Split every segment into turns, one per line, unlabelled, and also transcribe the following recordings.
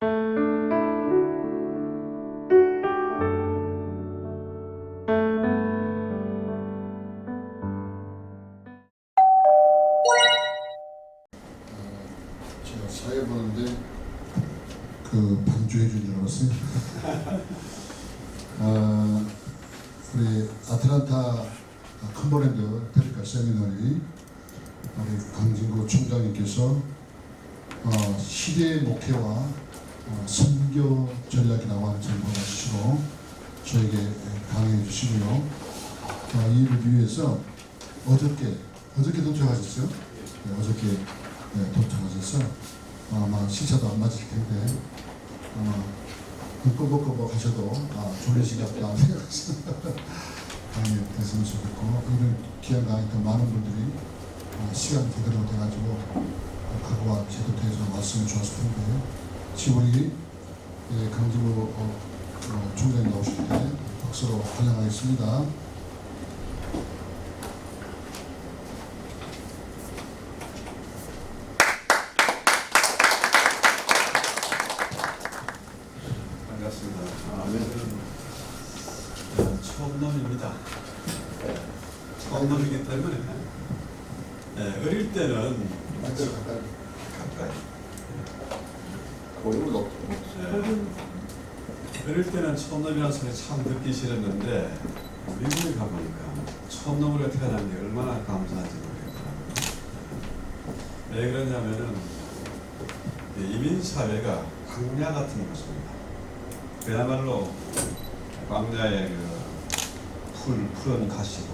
제가 사회 보는데 반주해 준 줄 알았어요. 우리 아틀란타 컨버랜드 테크니컬 세미나리 우리 강진구 총장님께서 시대의 목회와 선교 전략이라고 하는 제목을 가지시고 저에게 강의해 주시고요. 이 일을 위해서 어저께 도착하셨어요? 네, 어저께 도착하셔서 아마 시차도 안 맞을 텐데 아마 끄벅끄벅 하셔도 졸리시지 않다 생각해서 강의 됐으면 좋겠고, 이런 귀한 강의 더 많은 분들이 시간 제대로 돼가지고 각오와 제도돼서 왔으면 좋았을 텐데, 지금 우리 강진구 총장님 나오실 때 박수로 환영하겠습니다.
반갑습니다. 처음놈입니다. 처음놈이기 때문에 어릴 때는 가까이 어릴 때는 처음놈이라는 소리 참 듣기 싫었는데 미국에 가보니까 처음놈으로 태어난 게 얼마나 감사한지 모르겠더라고요. 왜 그러냐면은 이민사회가 광야 같은 곳입니다. 그야말로 광야의 풀은 가시고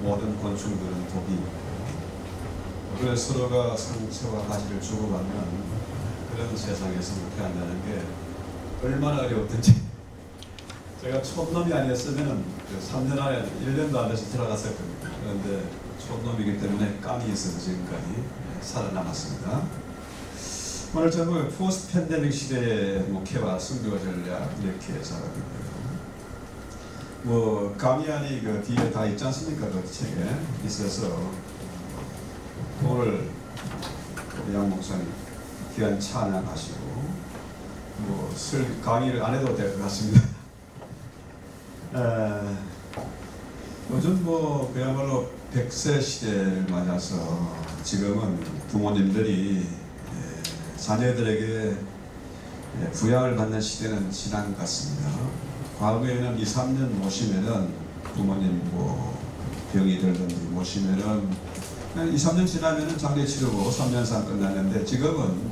모든 곤충들은 독이 있고, 그래서 서로가 상처와 가시를 주고받는 그런 세상에서 태어난다는 게 얼마나 어려웠던지. 제가 촌놈이 아니었으면 3년 안에 1년도 안 돼서 들어갔었거든요. 그런데 촌놈이기 때문에 깜이 있어서 지금까지 살아남았습니다. 오늘 저는 포스트 팬데믹 시대의 목회와 선교 전략 이렇게 살아있고요. 가미안이 뒤에 다 있지 않습니까? 그 책에 있어서 오늘 양 목사님 귀한 찬양하시고 강의를 안 해도 될 것 같습니다. 요즘 그야말로 100세 시대를 맞아서 지금은 부모님들이 자녀들에게 부양을 받는 시대는 지난 것 같습니다. 과거에는 2, 3년 모시면은 부모님 병이 들든지 모시면은 2, 3년 지나면은 장례 치르고 3년 이상 끝났는데, 지금은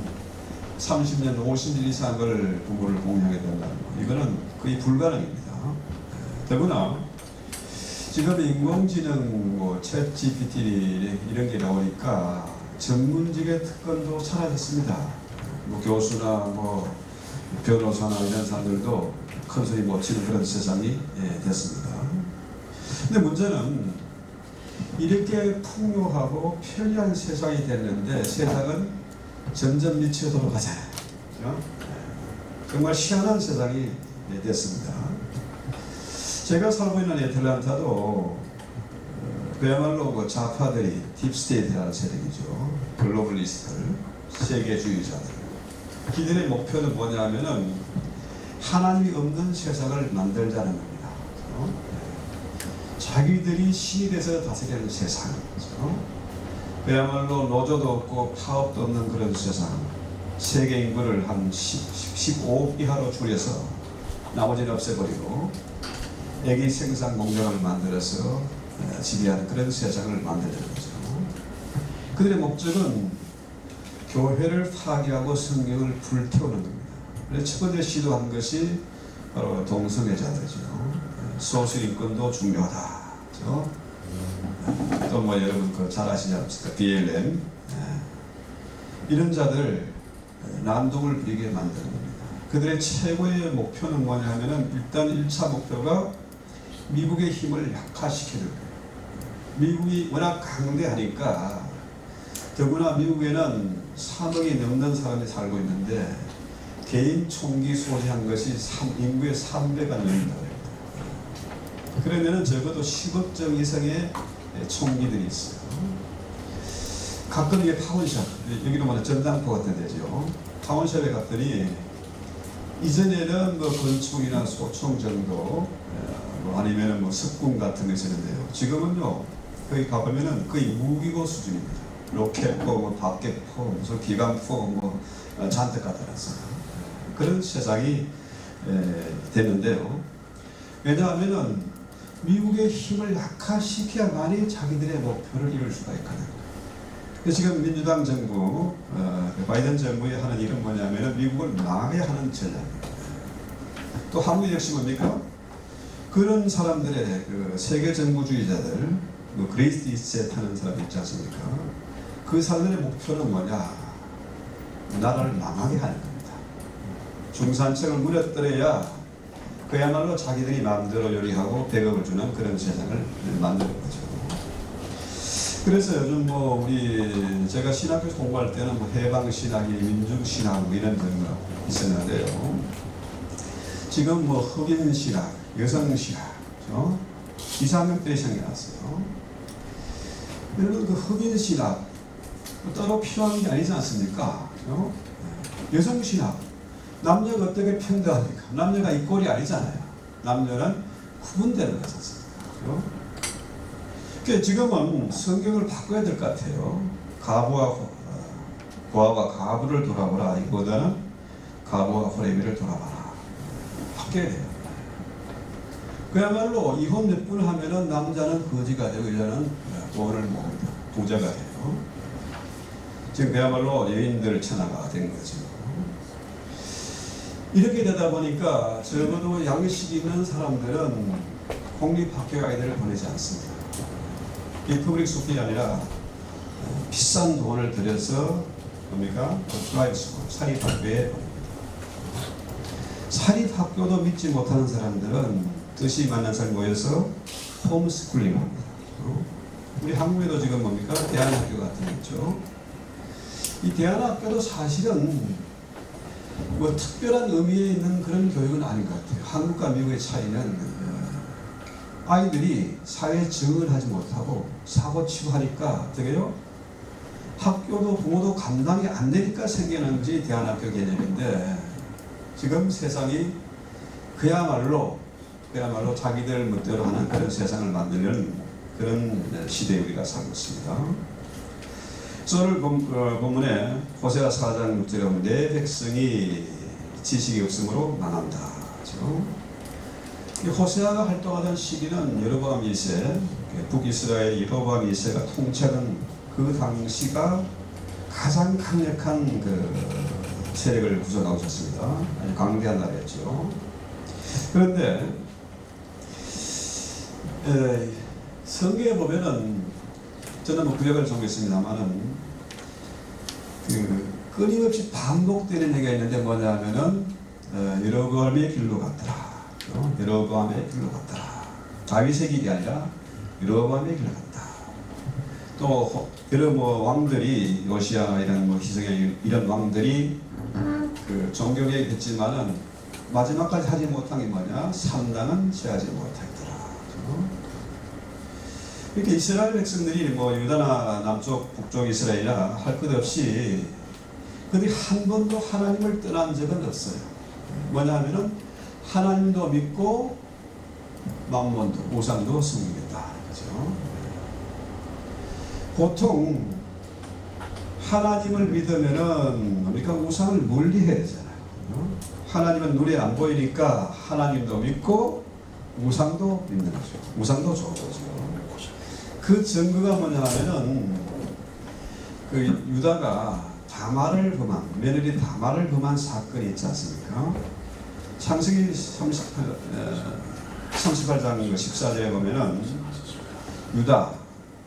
30년, 50년 이상을 부모를 봉양해야 된다는 거, 이거는 거의 불가능입니다. 더구나 지금 인공지능 챗 GPT 이런 게 나오니까 전문직의 특권도 사라졌습니다. 교수나 변호사나 이런 사람들도 큰 소리 못 치는 그런 세상이 됐습니다. 근데 문제는 이렇게 풍요하고 편리한 세상이 됐는데 세상은 점점 미쳐 돌아가잖아요. 정말 희한한 세상이 됐습니다. 제가 살고 있는 애틀란타도 그야말로 좌파들이 딥스테이트라는 세력이죠. 글로벌리스트들, 세계주의자들. 그들의 목표는 뭐냐면은 하나님이 없는 세상을 만들자는 겁니다. 자기들이 신이 돼서 다스리는 세상. 그야말로 노조도 없고 파업도 없는 그런 세상. 세계 인구를 한 15억 이하로 줄여서 나머지는 없애버리고 애기 생산 공장을 만들어서 지배하는 그런 세상을 만들려는 거죠. 그들의 목적은 교회를 파괴하고 성경을 불태우는 겁니다. 그래서 첫 번째 시도한 것이 바로 동성애자들이죠. 소수인권도 중요하다. 또 여러분 잘 아시지 않습니까? BLM 이런 자들 난동을 부리게 만드는 겁니다. 그들의 최고의 목표는 뭐냐면은 일단 1차 목표가 미국의 힘을 약화시키는 거예요. 미국이 워낙 강대하니까, 더구나 미국에는 3억이 넘는 사람이 살고 있는데 개인 총기 소지한 것이 인구의 3배가 넘는다고 합니다. 그러면은 적어도 10억 정 이상의 총기들이 있어요. 가끔 이게 파운샷, 여기로 말하면 전당포 같은 데죠. 타운샵에 갔더니 이전에는 뭐 건축이나 소총 정도 뭐 아니면은 뭐 석궁 같은 게 있었는데요. 지금은요 거기 가보면은 거의 무기고 수준입니다. 로켓포, 뭐 박격포, 무슨 기관포 뭐 잔뜩 갖다 놨어요. 그런 세상이 됐는데요. 왜냐하면은 미국의 힘을 약화시켜야만이 자기들의 목표를 이룰 수가 있거든요. 지금 민주당 정부, 바이든 정부의 하는 일은 뭐냐면은 미국을 망하게 하는 전략입니다. 또 한국 역시 뭡니까? 그런 사람들의 그 세계 정부주의자들, 뭐 그레이트 이스트에 타는 사람 있지 않습니까? 그 사람들의 목표는 뭐냐? 나라를 망하게 하는 겁니다. 중산층을 무너뜨려야 그야말로 자기들이 마음대로 요리하고 배급을 주는 그런 세상을 만드는 거죠. 그래서 요즘 뭐 우리 제가 신학교에서 공부할 때는 뭐 해방 신학이 민중 신학 뭐 이런 정도가 있었는데요. 지금 뭐 흑인 신학, 여성 신학, 그렇죠? 이상형들이 생겨났어요. 여러분 그 흑인 신학 따로 필요한 게 아니지 않습니까? 그렇죠? 여성 신학, 남녀가 어떻게 평등합니까? 남녀가 이 꼴이 아니잖아요. 남녀는 구분되는 거지 않습니까? 그렇죠? 그러니까 지금은 성경을 바꿔야 될 것 같아요. 고아와 가부를 돌아보라. 이거보다는 가부와 호레비를 돌아봐라. 바뀌어야 돼요. 그야말로 이혼 몇 번 하면은 남자는 거지가 되고 여자는 돈을 모읍니다. 부자가 돼요. 지금 그야말로 여인들 천하가 된 거죠. 이렇게 되다 보니까 적어도 양식 있는 사람들은 공립학교 아이들을 보내지 않습니다. 이 퍼블릭 스쿨이 아니라 비싼 돈을 들여서 뭡니까? 프라이빗 스쿨, 사립학교에 보냅니다. 사립학교도 믿지 못하는 사람들은 뜻이 맞는 사람이 모여서 홈스쿨링 합니다. 우리 한국에도 지금 뭡니까? 대안학교 같은 거 있죠. 이 대안학교도 사실은 뭐 특별한 의미에 있는 그런 교육은 아닌 것 같아요. 한국과 미국의 차이는 아이들이 사회에 적응을 하지 못하고 사고치고 하니까 어떻게 해요? 학교도 부모도 감당이 안 되니까 생기는지 대안학교 개념인데 지금 세상이 그야말로 자기들 멋대로 하는 그런 세상을 만드는 그런 시대에 우리가 살고 있습니다. 오늘 본문에 호세아 4장 6절에 보면 내 백성이 지식이 없으므로 망한다. 그렇죠? 이 호세아가 활동하던 시기는 여로보암 2세, 북이스라엘 여로보암 2세가 통치하던 그 당시가 가장 강력한 그 세력을 구성하고 있었습니다. 아주 강대한 나라였죠. 그런데 성경에 보면은 저는 뭐 구약을 정했습니다만은 그 끊임없이 반복되는 얘기가 있는데 뭐냐면은 여로보암의 길로 갔더라. 여로보암의 길로 갔더라. 다윗의 길이 아니라 여로보암의 길로 갔다. 또 여러 뭐 왕들이 요시야 이런 뭐 희석의 이런 왕들이 그 종교개혁 했지만은 마지막까지 하지 못한 게 뭐냐? 3당은 제하지 못했더라. 이렇게 이스라엘 백성들이 뭐 유다나 남쪽 북쪽 이스라엘이나 할 것 없이 그들이 한 번도 하나님을 떠난 적은 없어요. 뭐냐 하면은 하나님도 믿고 만몬도 우상도 섬기겠다. 그렇죠? 보통 하나님을 믿으면은 뭡니까? 우상을 멀리해야 되잖아요. 하나님은 눈에 안 보이니까 하나님도 믿고 우상도 믿는 거죠. 우상도 좋은 거죠. 그 증거가 뭐냐 하면은 그 유다가 다말을 범한, 며느리 다말을 범한 사건이 있지 않습니까? 창세기 38장 14절에 보면은 유다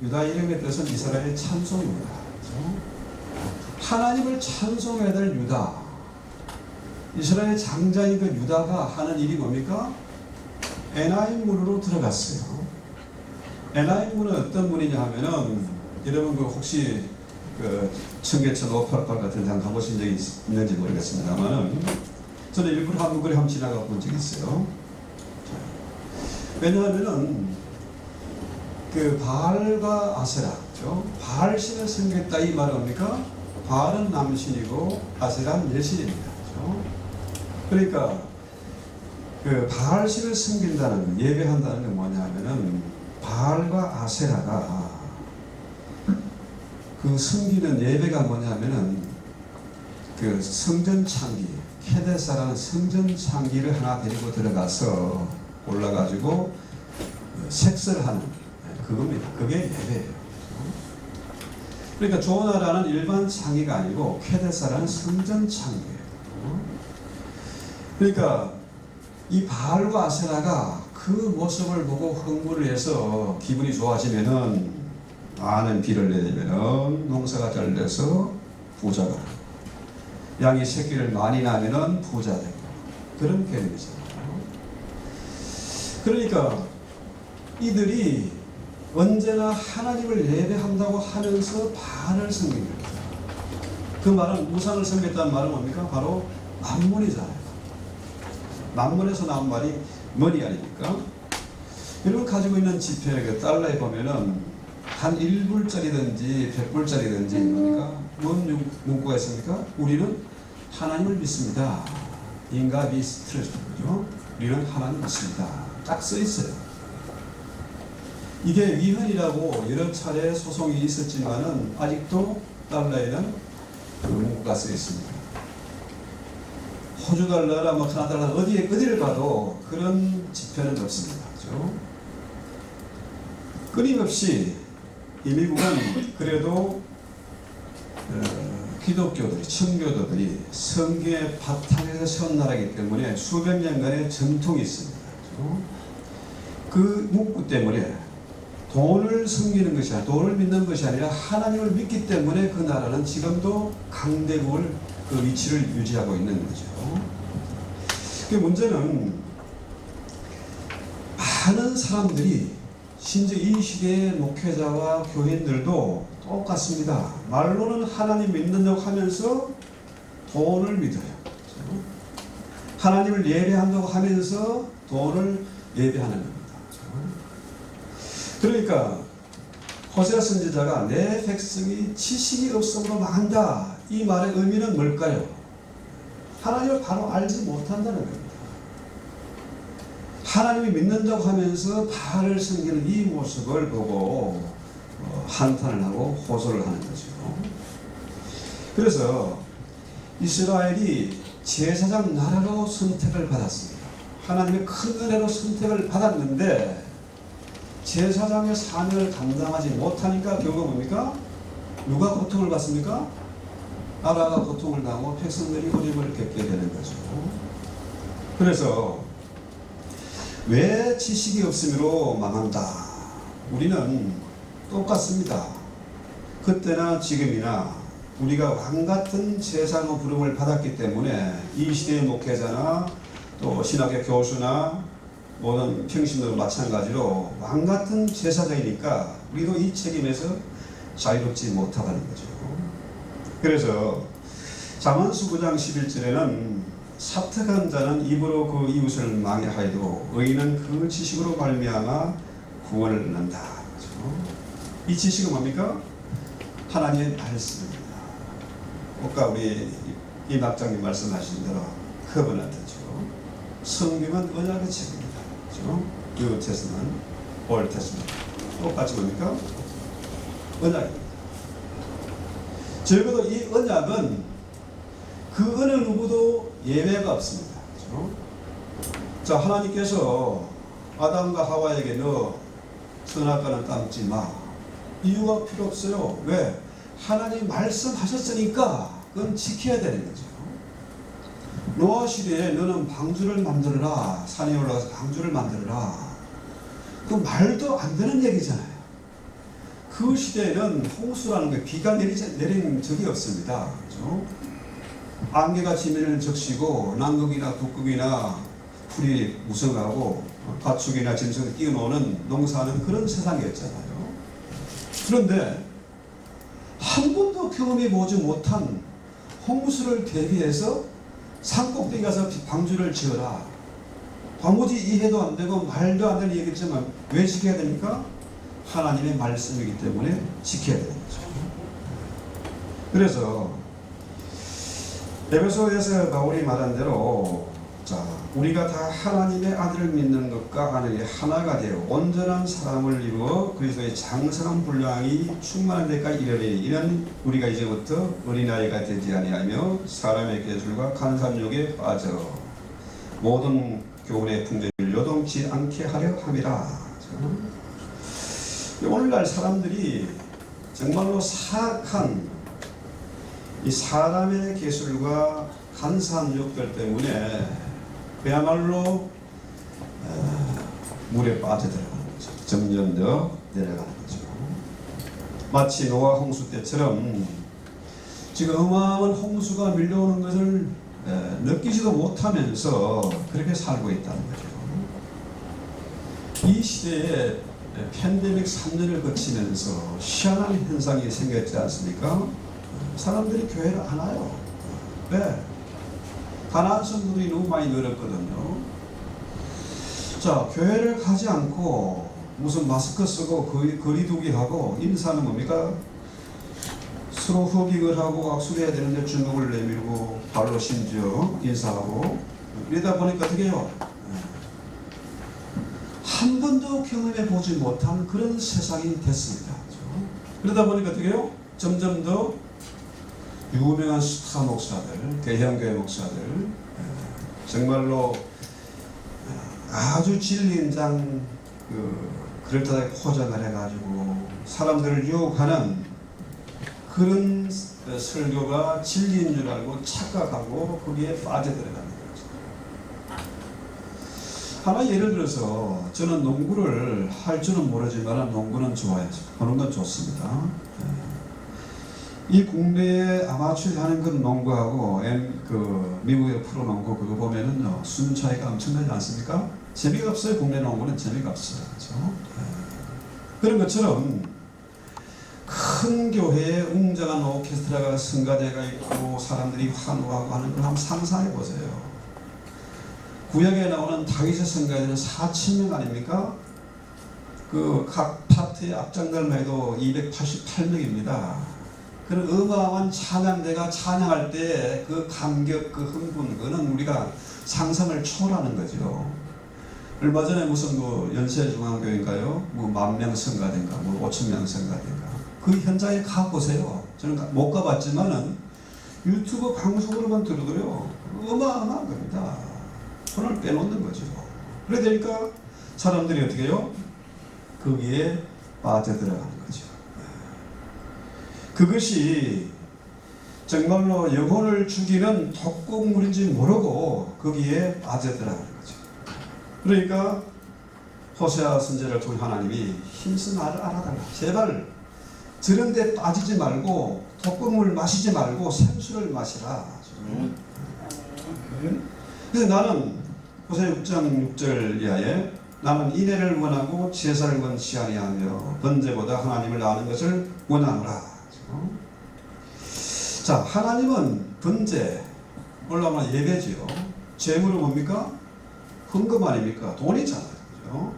이름의 뜻은 이스라엘의 찬송입니다. 하나님을 찬송해야 될 유다, 이스라엘의 장자인 그 유다가 하는 일이 뭡니까? 에나임 문으로 들어갔어요. 에나임 문은 어떤 문이냐 하면은 여러분 그 혹시 그 청계천 오팔팔 같은 데 가보신 적이 있는지 모르겠습니다만은 저는 일부러 한번 지나가 본 적이 있어요. 왜냐하면은 그 바알과 아세라, 바알 신을 섬겼다 이 말은 뭡니까? 바알은 남신이고 아세라는 여신입니다. 그렇죠? 그러니까 그 바알신을 섬긴다는, 예배한다는 게 뭐냐면은 바알과 아세라가 그 섬기는 예배가 뭐냐면은 그 성전 창기, 케데사라는 성전 창기를 하나 데리고 들어가서 올라가지고 색설하는 그겁니다. 그게 예배예요. 그러니까 조나라는 일반 창기가 아니고 케데사라는 성전 창기예요. 그러니까 이 바알과 아세라가 그 모습을 보고 흥분을 해서 기분이 좋아지면은 많은 비를 내리면은 농사가 잘 돼서 부자가 되고, 양이 새끼를 많이 낳으면은 부자 되고, 그런 개념이잖아요. 그러니까 이들이 언제나 하나님을 예배한다고 하면서 바알을 섬깁니다. 그 말은, 우상을 섬겼다는 말은 뭡니까? 바로 만문이잖아요. 만문에서 나온 말이 머니 아닙니까? 여러분 가지고 있는 지폐, 그 달러에 보면은 한 1불짜리든지 100불짜리든지 뭡니까? 뭔 문구가 있습니까? 우리는 하나님을 믿습니다. 인가 비스트죠. 우리는 하나님 믿습니다. 딱 써 있어요. 이게 위헌이라고 여러 차례 소송이 있었지만은 아직도 달러에는 그 문구가 써 있습니다. 호주 달러나 뭐 카나다 달러 어디를 가도 그런 지표는 없습니다. 그렇죠? 끊임없이 이 미국은 그래도 기독교들이, 청교도들이 성경의 바탕에서 세운 나라이기 때문에 수백 년간의 전통이 있습니다. 그렇죠? 그 문구 때문에 돈을 섬기는 것이 아니라, 돈을 믿는 것이 아니라 하나님을 믿기 때문에 그 나라는 지금도 강대국을 그 위치를 유지하고 있는 거죠. 그 문제는 많은 사람들이, 심지어 이 시대의 목회자와 교인들도 똑같습니다. 말로는 하나님 믿는다고 하면서 돈을 믿어요. 하나님을 예배한다고 하면서 돈을 예배하는 겁니다. 그러니까 호세아 선지자가 내 백성이 지식이 없음으로 망한다, 이 말의 의미는 뭘까요? 하나님을 바로 알지 못한다는 겁니다. 하나님이 믿는다고 하면서 바알을 섬기는 이 모습을 보고 한탄을 하고 호소를 하는 거죠. 그래서 이스라엘이 제사장 나라로 선택을 받았습니다. 하나님의 큰 은혜로 선택을 받았는데 제사장의 사명을 감당하지 못하니까 결국 뭡니까? 누가 고통을 받습니까? 나라가 고통을 당하고 백성들이 어려움을 겪게 되는 거죠. 그래서 왜 지식이 없음으로 망한다? 우리는 똑같습니다. 그때나 지금이나 우리가 왕같은 제사장 부름을 받았기 때문에 이 시대의 목회자나 또 신학의 교수나 모든 평신도도 마찬가지로 왕같은 제사장이니까 우리도 이 책임에서 자유롭지 못하다는 거죠. 그래서 잠언수 9장 11절에는 사특한 자는 입으로 그 이웃을 망해하여도 의인은 그 지식으로 말미암아 구원을 얻는다. 그렇죠? 이 지식은 뭡니까? 하나님의 말씀입니다. 아까 우리 이 박장님 말씀하신 대로 커버넌트죠. 성경은 언약의 책입니다. 그렇죠? 뉴 테스트먼트, 올 테스트먼트 똑같이 뭡니까? 언약입니다. 적어도 이 언약은 그 어느 누구도 예외가 없습니다. 그렇죠? 자, 하나님께서 아담과 하와에게 너 선악과는 따먹지 마. 이유가 필요 없어요. 왜? 하나님 말씀하셨으니까 그건 지켜야 되는 거죠. 노아 시대에 너는 방주를 만들어라. 산에 올라가서 방주를 만들어라. 그 말도 안 되는 얘기잖아요. 그 시대에는 홍수라는 게 비가 내린 적이 없습니다. 그렇죠? 안개가 지면을 적시고 남극이나 북극이나 풀이 무성하고 가축이나 짐승을 끼워놓는 농사하는 그런 세상이었잖아요. 그런데 한 번도 경험해 보지 못한 홍수를 대비해서 산꼭대기 가서 방주를 지어라. 도무지 이해도 안 되고 말도 안 되는 얘기지만 왜 지켜야 됩니까? 하나님의 말씀이기 때문에 지켜야 되는 거죠. 그래서 에베소에서 바울이 말한 대로 자, 우리가 다 하나님의 아들을 믿는 것과 하늘이 하나가 되어 온전한 사람을 이루어 그리스도의 장성한 분량이 충만한 데까지 이르리. 이런 우리가 이제부터 어린아이가 되지 아니하며 사람의 계술과 간산욕에 빠져 모든 교훈의 풍조를 요동치 않게 하려 함이라. 오늘날 사람들이 정말로 사악한 이 사람의 계술과 간산욕들 때문에 그야말로 물에 빠져들어가는 거죠. 점점 더 내려가는 거죠. 마치 노아 홍수 때처럼 지금 어마어마한 홍수가 밀려오는 것을 느끼지도 못하면서 그렇게 살고 있다는 거죠. 이 시대에 팬데믹 3년을 거치면서 희한한 현상이 생겼지 않습니까? 사람들이 교회를 안 와요. 왜? 가난한 성도들이 너무 많이 늘었거든요. 자, 교회를 가지 않고 무슨 마스크 쓰고 거리두기 하고 인사는 뭡니까? 서로 허깅을 하고 악수를 해야 되는데 주먹을 내밀고 발로 심지어 인사하고 이러다 보니까 어떻게 해요? 한 번도 경험해 보지 못한 그런 세상이 됐습니다. 그러다 보니까 어떻게 해요? 점점 더 유명한 스타 목사들, 대형교회 목사들, 정말로 아주 진리인장 그럴듯하게 포장을 해가지고 사람들을 유혹하는 그런 설교가 진리인 줄 알고 착각하고 거기에 빠져들어가는 거죠. 하나 예를 들어서 저는 농구를 할 줄은 모르지만 농구는 좋아해요. 보는 건 좋습니다. 이 국내에 아마추어 하는 그 농구하고 미국의 프로농구 그거 보면은요 수준 차이가 엄청나지 않습니까? 재미가 없어요. 국내 농구는 재미가 없어요. 그렇죠? 그런 것처럼 큰 교회에 웅장한 오케스트라가 성가대가 있고 사람들이 환호하고 하는 걸 한번 상상해 보세요. 구약에 나오는 다윗의 성가대는 4,000명 아닙니까? 그 각 파트의 앞장들만 해도 288명입니다. 그런 어마어마한 찬양대가 찬양할 때 그 감격, 그 흥분, 그거는 우리가 상상을 초월하는 거죠. 얼마 전에 무슨 연세중앙교회인가요? 10,000명 성가대인가, 5,000명 성가대인가. 그 현장에 가보세요. 저는 못 가봤지만은 유튜브 방송으로만 들어도요, 어마어마한 겁니다. 손을 빼놓는 거죠. 그래 되니까 사람들이 어떻게 해요? 거기에 빠져들어가는 거죠. 그것이 정말로 영혼을 죽이는 독극물인지 모르고 거기에 빠져들어가는 거죠. 그러니까 호세아 선지자를 통해 하나님이 힘써 나를 알아달라. 제발 저런 데 빠지지 말고 독극물 마시지 말고 생수를 마시라. 그래서 나는 호세아 6장 6절 이하에 나는 인애를 원하고 제사를 원치 아니하며 번제보다 하나님을 아는 것을 원하노라. 자, 하나님은 번제, 올라오면 예배지요. 제물은 뭡니까? 헌금 아닙니까? 돈이잖아요. 그죠?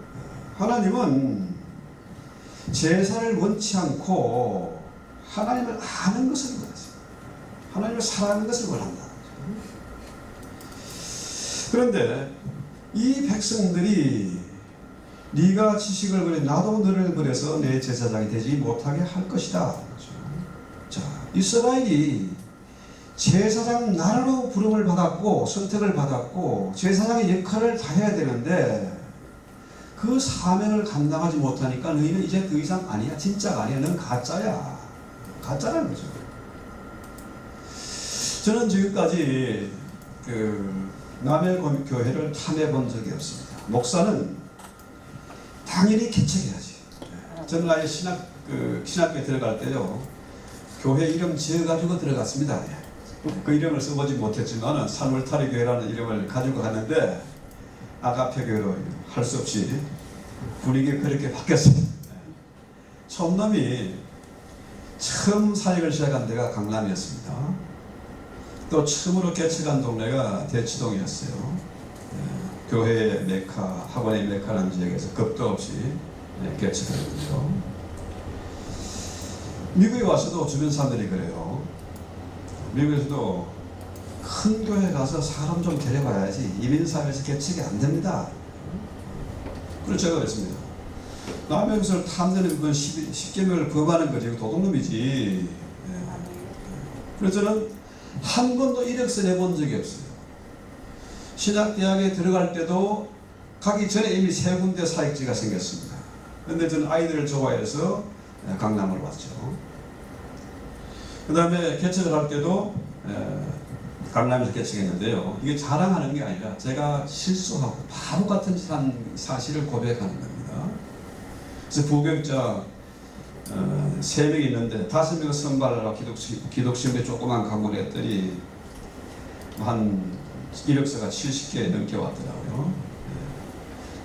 하나님은 제사를 원치 않고 하나님을 아는 것을 원하세요. 하나님을 사랑하는 것을 원한다. 그런데 이 백성들이 네가 지식을 버려 나도 너를 버려서 내 제사장이 되지 못하게 할 것이다. 자, 이스라엘이 제사장 나라로 부름을 받았고 선택을 받았고 제사장의 역할을 다 해야 되는데 그 사명을 감당하지 못하니까 너희는 이제 더 이상 아니야. 진짜가 아니야. 넌 가짜야. 가짜라는 거죠. 저는 지금까지 남의 교회를 탐해 본 적이 없습니다. 목사는 당연히 개척해야지. 저는 아예 신학교에 들어갈 때요, 교회 이름 지어가지고 들어갔습니다. 그 이름을 써보지 못했지만 산울타리 교회라는 이름을 가지고 갔는데 아가페 교회로 할 수 없이 분위기가 그렇게 바뀌었습니다. 촌놈이 처음 사역을 시작한 데가 강남이었습니다. 또 처음으로 개척한 동네가 대치동이었어요. 교회의 메카, 학원의 메카라는 지역에서 겁도 없이 개척을 했죠. 미국에 와서도 주변 사람들이 그래요. 미국에서도 큰 교회 가서 사람 좀 데려가야지 이민사회에서 개척이 안 됩니다. 그래서 제가 그랬습니다. 남의 것을 탐내는 그건 10계명을 범하는 거지. 도둑놈이지. 그래서 저는 한 번도 이력서 내본 적이 없어요. 신학대학에 들어갈 때도 가기 전에 이미 3군데 사역지가 생겼습니다. 그런데 저는 아이들을 좋아해서 강남으로 왔죠. 그 다음에 개척을 할 때도 강남에서 개척했는데요. 이게 자랑하는 게 아니라 제가 실수하고 바보 같은 짓 한 사실을 고백하는 겁니다. 그래서 부교육자 3명이 있는데 5명을 선발하러 기독신부에 조그만 강문을 했더니 한 이력서가 70개 넘게 왔더라고요.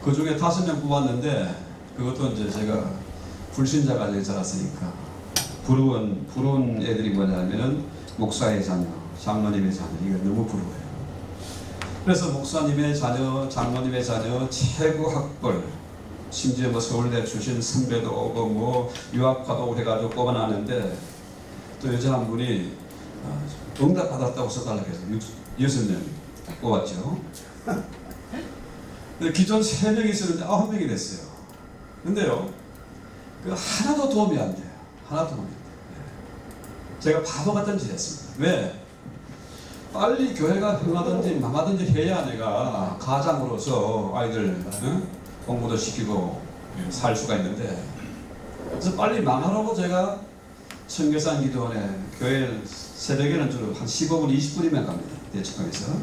그 중에 5명 뽑았는데 그것도 이제 제가 불신자 가정에 자랐으니까 부러운 애들이 뭐냐면은 목사의 자녀, 장로님의 자녀, 이거 너무 부러워요. 그래서 목사님의 자녀, 장로님의 자녀, 최고 학벌, 심지어 뭐 서울대 출신 선배도 오고 뭐 유학파도 해가지고 뽑아놨는데 또 여자 한 분이 응답 받았다고 써달라고 해서 6명 뽑았죠. 기존 3명이 있었는데 9명이 됐어요. 근데요, 그 하나도 도움이 안 돼요. 하나도 도움이 안 돼요. 제가 바보 같은 짓 했습니다. 왜? 빨리 교회가 흥하든지 망하든지 해야 내가 가장으로서 아이들 공부도 시키고 살 수가 있는데, 그래서 빨리 망하라고 제가 청계산 기도원에 교회 새벽에는 주로 한 15분 20분이면 갑니다. 대척강에서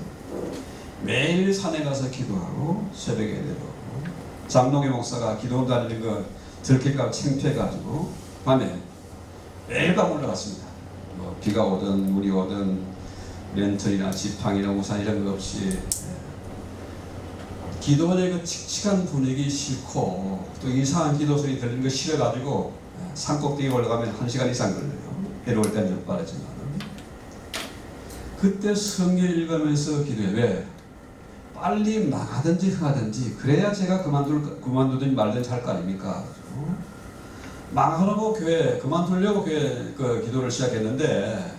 매일 산에 가서 기도하고 새벽에 내려오고, 장롱의 목사가 기도원 다니는 거 들킬까 창피해가지고 밤에 매일 밤 올라갔습니다. 뭐 비가 오든 물이 오든 렌털이나 지팡이나 우산 이런 거 없이 기도원의 그 칙칙한 분위기 싫고 또 이상한 기도 소리 들리는 거 싫어가지고 산 꼭대기 올라가면 1시간 이상 걸려요. 해로울 때는 좀 빠르지만. 그때 성경 읽으면서 기도해. 왜? 빨리 망하든지 흥하든지 그래야 제가 그만두든지 말든지 할 거 아닙니까? 망하라고 교회 그만두려고 교회 그 기도를 시작했는데,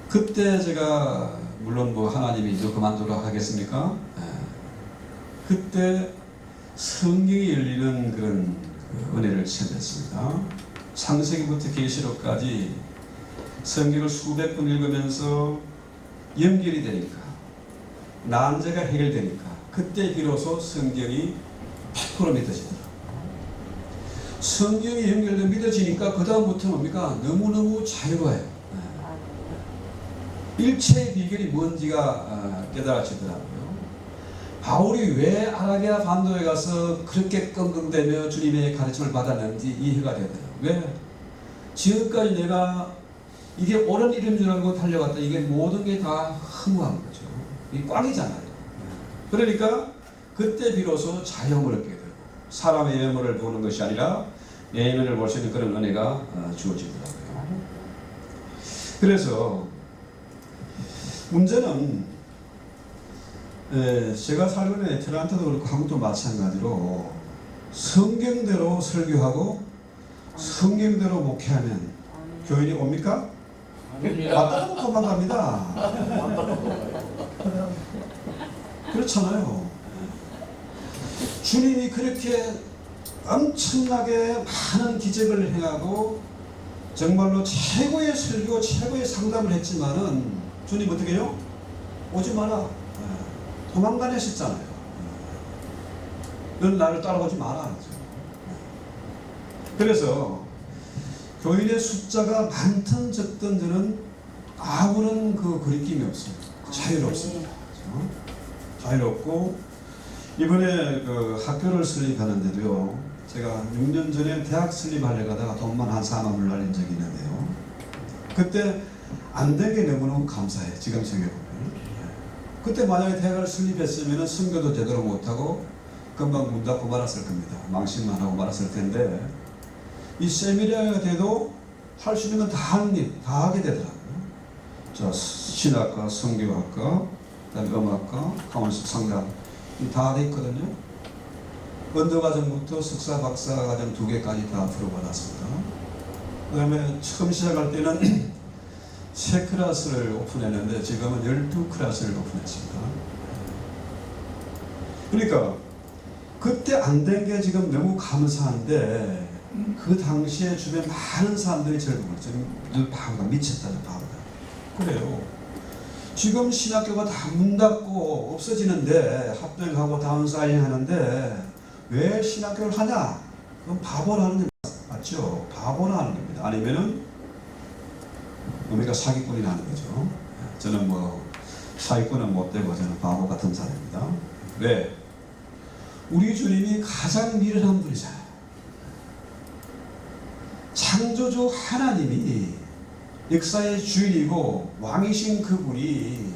그때 제가 물론 뭐 하나님이 너 그만두라 하겠습니까? 그때 성경이 열리는 그런 은혜를 체험했습니다. 창세기부터 계시록까지 성경을 수백 번 읽으면서 연결이 되니까, 난제가 해결되니까 그때 비로소 성경이 100% 믿어지더라고요. 성경이 연결되어 믿어지니까 그 다음부터 뭡니까? 너무너무 자유로워요. 일체의 비결이 뭔지가 깨달아지더라고요. 바울이 왜 아라비아 반도에 가서 그렇게 끙끙대며 주님의 가르침을 받았는지 이해가 되더라고요. 왜? 지금까지 내가 이게 옳은 일인 줄 알고 달려갔다. 이게 모든 게 다 허무한 거죠. 이 꽝이잖아요. 그러니까 그때 비로소 자유함을 얻게 되고 사람의 외모를 보는 것이 아니라 내면을 볼 수 있는 그런 은혜가 주어지더라고요. 그래서 문제는 제가 살고 있는 애틀란타도 그렇고 한국도 마찬가지로 성경대로 설교하고 성경대로 목회하면 교인이 옵니까? 왔다가 도망갑니다. 그렇잖아요. 주님이 그렇게 엄청나게 많은 기적을 행하고 정말로 최고의 설교, 최고의 상담을 했지만은 주님 어떻게 해요? 오지 마라. 도망다녔었잖아요. 넌 나를 따라오지 마라. 그래서 교인의 숫자가 많든 적든 저는 아무런 그 거리낌이 없어요. 자유롭습니다. 자유롭고, 이번에 그 학교를 설립하는데도요, 제가 6년 전에 대학 설립하려고 하다가 돈만 한 4만 불 날린 적이 있는데요, 그때 안 된 게 너무너무 감사해요. 지금 생각해보면. 그때 만약에 대학을 설립했으면 선교도 제대로 못하고 금방 문 닫고 말았을 겁니다. 망신만 하고 말았을 텐데, 이 세미나가 돼도 할 수 있는 건 다 하게 되더라고요. 자, 신학과, 성교학과, 그다음에 음악과, 강원식 상담 다 돼 있거든요. 언더과정부터 석사, 박사 과정 2개까지 다 풀어받았습니다. 그다음에 처음 시작할 때는 3클래스를 오픈했는데 지금은 12클래스를 오픈했습니다. 그러니까 그때 안 된 게 지금 너무 감사한데 그 당시에 주변 많은 사람들이 저를 보고 너 바보다, 미쳤다, 너 바보다. 그래요. 지금 신학교가 다 문 닫고 없어지는데 합병하고 다운사이징 하는데 왜 신학교를 하냐? 그건 바보라는 게 맞죠? 바보라는 겁니다. 아니면은 우리가 사기꾼이 나는 거죠. 저는 뭐 사기꾼은 못 되고 저는 바보 같은 사람입니다. 왜? 우리 주님이 가장 미련한 분이잖아요. 창조주 하나님이 역사의 주인이고 왕이신 그분이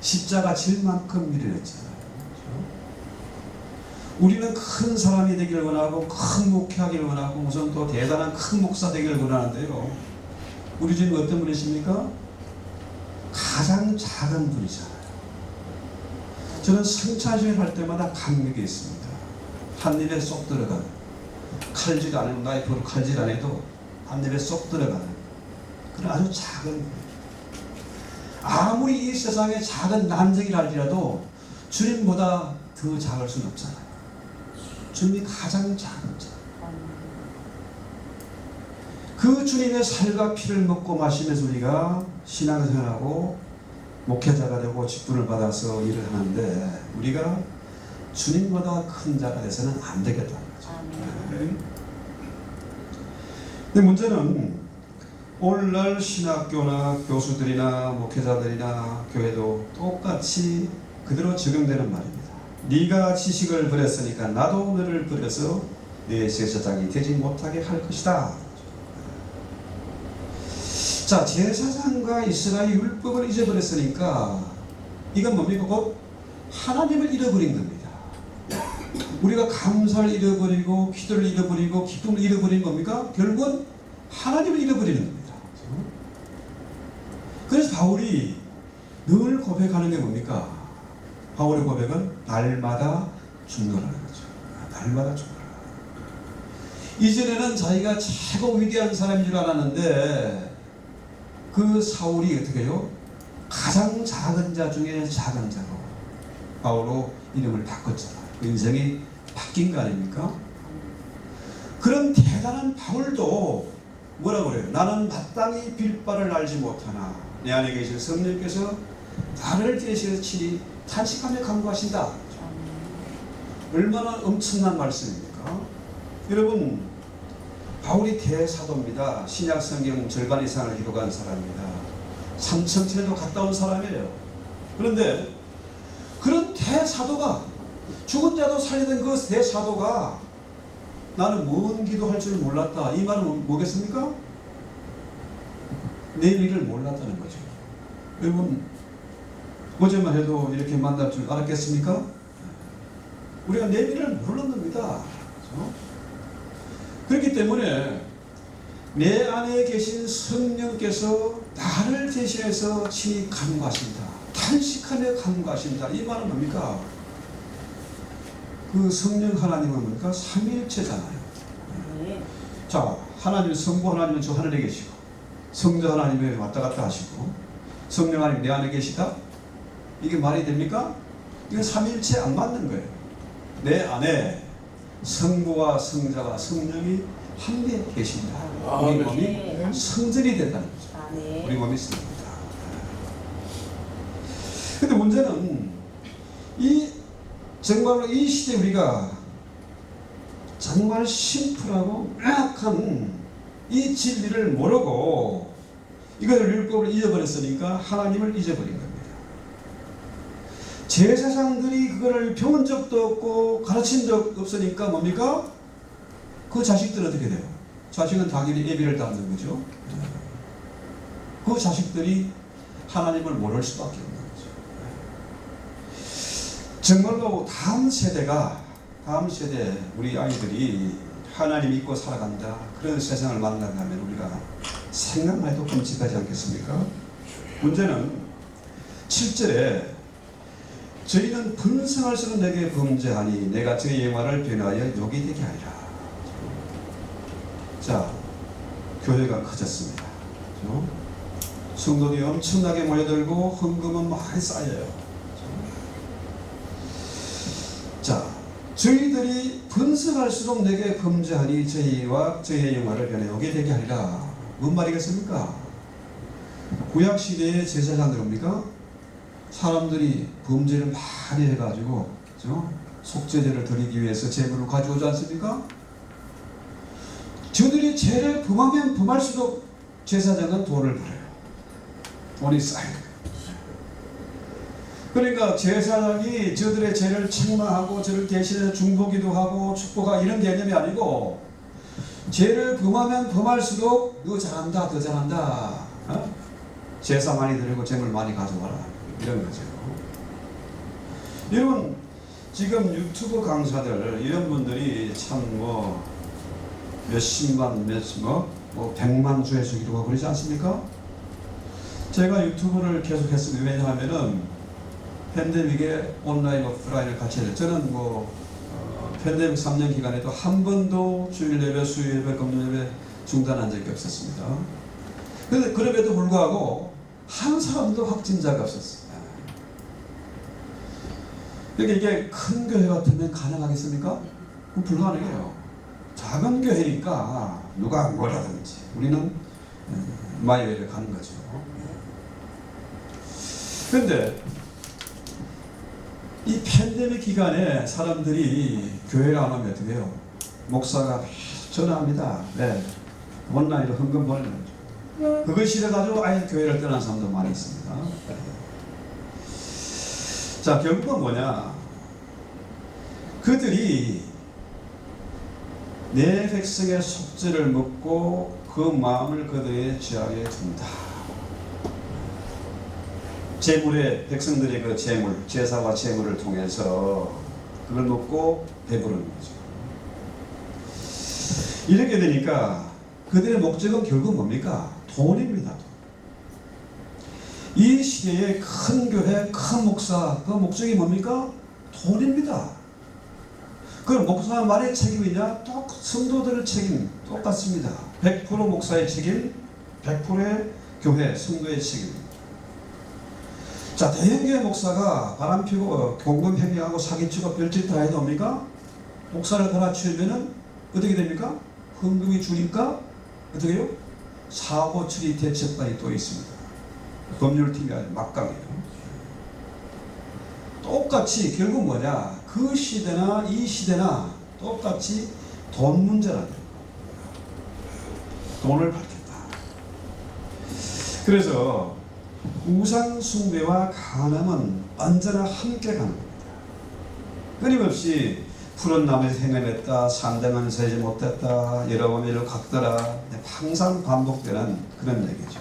십자가 질 만큼 미련했잖아요. 그렇죠? 우리는 큰 사람이 되기를 원하고 큰 목회하기를 원하고 우선 또 대단한 큰 목사 되기를 원하는데요. 우리 주님은 어떤 분이십니까? 가장 작은 분이잖아요. 저는 성찬식을 할 때마다 감격이 있습니다. 한 입에 쏙 들어가는, 칼질 안 해도, 나이프로 칼질 안 해도 한 입에 쏙 들어가는 그런 아주 작은 분. 아무리 이 세상에 작은 난쟁이라 할지라도 주님보다 더 작을 수는 없잖아요. 주님이 가장 작은 자. 그 주님의 살과 피를 먹고 마시면서 우리가 신앙생활하고 목회자가 되고 직분을 받아서 일을 하는데 우리가 주님보다 큰 자가 돼서는 안 되겠다는 거죠. 근데 문제는 오늘날 신학교나 교수들이나 목회자들이나 교회도 똑같이 그대로 적용되는 말입니다. 네가 지식을 버렸으니까 나도 너를 버려서 네 제사장이 되지 못하게 할 것이다. 자, 제사장과 이스라엘 율법을 잊어버렸으니까 이건 뭡니까? 곧 하나님을 잃어버린 겁니다. 우리가 감사를 잃어버리고 기도를 잃어버리고 기쁨을 잃어버린 겁니까? 결국은 하나님을 잃어버리는 겁니다. 그래서 바울이 늘 고백하는 게 뭡니까? 바울의 고백은 날마다 중노라는 거죠. 날마다 중노라. 이전에는 자기가 최고 위대한 사람인 줄 알았는데 그 사울이 어떻게 해요? 가장 작은 자 중에 작은 자로 바울로 이름을 바꿨잖아요. 인생이 바뀐 거 아닙니까? 그런 대단한 바울도 뭐라고 그래요? 나는 마땅히 빌 바를 알지 못하나 내 안에 계신 성령께서 나를 대신해 친히 탄식하며 간구하신다. 얼마나 엄청난 말씀입니까? 여러분, 바울이 대사도입니다. 신약 성경 절반 이상을 기록한 사람입니다. 3,000천에도 가까운 사람이에요. 그런데 그런 대사도가 죽은 자도 살리던 그 대사도가 나는 뭔 기도할 줄 몰랐다. 이 말은 뭐겠습니까? 내일을 몰랐다는 거죠. 여러분, 어제만 해도 이렇게 만날 줄 알았겠습니까? 우리가 내일을 모르는 겁니다. 그렇죠? 그렇기 때문에 내 안에 계신 성령께서 나를 대신해서 친히 간구하신다. 탄식하며 간구하신다. 이 말은 뭡니까? 그 성령 하나님은 뭡니까? 삼위일체잖아요. 자, 하나님 성부 하나님은 저 하늘에 계시고 성자 하나님이 왔다 갔다 하시고 성령 하나님 내 안에 계시다? 이게 말이 됩니까? 이건 삼위일체 안 맞는 거예요. 내 안에 성부와 성자와 성령이 함께 계신다. 우리 몸이 성전이 된다는 거죠. 우리 몸이 성전이다. 근데 문제는 정말로 이 시대 우리가 정말 심플하고 명확한 이 진리를 모르고 이것을 율법을 잊어버렸으니까 하나님을 잊어버린 겁니다. 제사장들이 그거를 배운 적도 없고 가르친 적 없으니까 뭡니까? 그 자식들은 어떻게 돼요? 자식은 당연히 예비를 담는 거죠. 그 자식들이 하나님을 모를 수밖에 없는 거죠. 정말로 다음 세대 우리 아이들이 하나님 믿고 살아간다 그런 세상을 만나면 우리가 생각만 해도 끔찍하지 않겠습니까? 문제는 7절에 저희는 분성할수록 내게 범죄하니 내가 저희의 말을 변하여 욕이 되게 하리라. 자, 교회가 커졌습니다. 그렇죠? 성도들이 엄청나게 모여들고 헌금은 많이 쌓여요. 자, 저희들이 번성할수록 내게 범죄하니 저희와 저희의 영화를 변해오게 되게 하리라. 뭔 말이겠습니까? 구약시대의 제사장 누굽니까? 사람들이 범죄를 많이 해가지고 그렇죠? 속죄제를 드리기 위해서 제물을 가져오지 않습니까? 저들이 죄를 범하면 범할수록 제사장은 돈을 벌어요. 돈이 쌓여요. 그러니까 제사장이 저들의 죄를 책망하고 저를 대신해 중보기도 하고 축복하고 이런 개념이 아니고 죄를 범하면 범할수록 너 잘한다 더 잘한다 어? 제사 많이 드리고 재물 많이 가져와라 이런 거죠. 여러분 지금 유튜브 강사들 이런 분들이 참 뭐 몇십만 뭐 100만 조회수 기록하고 그러지 않습니까? 제가 유튜브를 계속 했습니다. 왜냐하면은 팬데믹에 온라인 오프라인을 같이 해요. 저는 뭐 팬데믹 3년 기간에도 한 번도 주일 예배, 수요일 예배, 금요 예배 중단한 적이 없었습니다. 그런데 그럼에도 불구하고 한 사람도 확진자가 없었어요. 그러니까 이게 큰 교회 같으면 가능하겠습니까? 그럼 불가능해요. 작은 교회니까 누가 뭐라든지 우리는 마이웨이를 가는 거죠. 그런데 이 팬데믹 기간에 사람들이 교회를 안 하면 어떻게 해요? 목사가 전화합니다. 네. 온라인으로 헌금 보내는 거죠. 그걸 싫어가지고 아예 교회를 떠난 사람도 많이 있습니다. 자, 결국은 뭐냐? 그들이 내 백성의 속죄를 먹고 그 마음을 그들의 죄악에 둔다. 재물의 백성들의 그 재물, 제사와 재물을 통해서 그걸 먹고 배부르는 거죠. 이렇게 되니까 그들의 목적은 결국 뭡니까? 돈입니다. 이 시대의 큰 교회, 큰 목사, 그 목적이 뭡니까? 돈입니다. 그럼 목사 말의 책임이냐? 또 성도들의 책임 똑같습니다. 100% 목사의 책임, 100%의 교회, 성도의 책임. 자, 대형교회 목사가 바람피고 공금행위하고 사기치고 별짓 다 해도 뭡니까? 목사를 갈아치우면은 어떻게 됩니까? 헌금이 주니까 어떻게 해요? 사고 처리 대책반이 또 있습니다. 법률팀이 아주 막강해요. 똑같이 결국 뭐냐? 그 시대나 이 시대나 똑같이 돈 문제라는 거예요. 돈을 받겠다. 그래서 우상 숭배와 간음은 언제나 함께 가는 겁니다. 끊임없이 푸른 나무에서 행해냈다, 산대만 세지 못했다, 여러 번 이를 각더라, 항상 반복되는 그런 얘기죠.